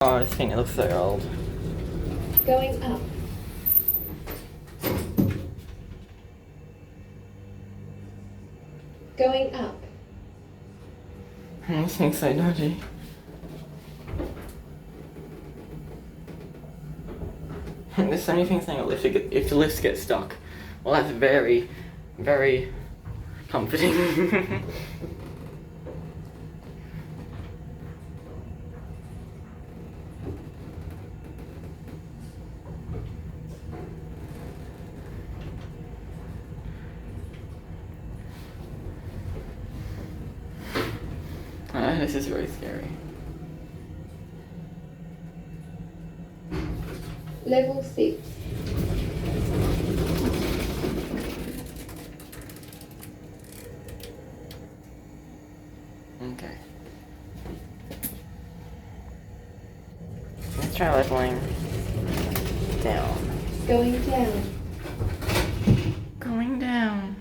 Oh, this thing, it looks so old. Going up. Going up. This thing's so dodgy. There's so many things saying if the lifts get stuck. Well, that's very, very comforting. This is very scary. Level 6. Okay. Let's try leveling down. Going down. Going down.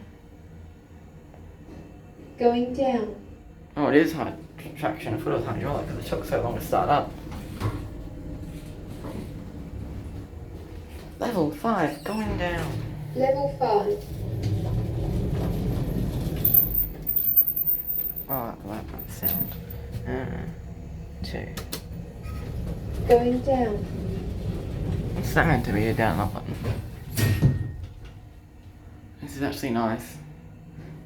Going down. Oh, it is high traction. I thought it was hydraulic because it took so long to start up. Level 5, going down. Level 5. Oh, I like that sound. 2. Going down. What's that meant to be? A down up button. This is actually nice.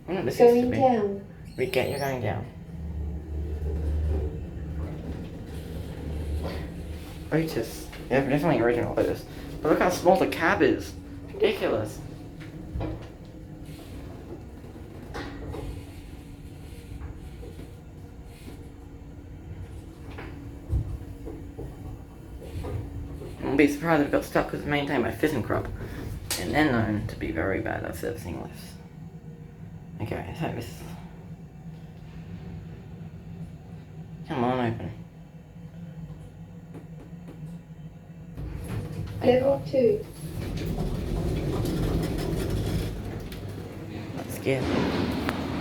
I don't know what this used to Going be. down. We get you going down. Otis. Yeah, definitely original Otis. But look how small the cab is. Ridiculous. I wouldn't be surprised if it got stuck because it's maintained by ThyssenKrupp. And they're known to be very bad at servicing lifts. Okay, so this. Come on, open. Level 2. That's scary.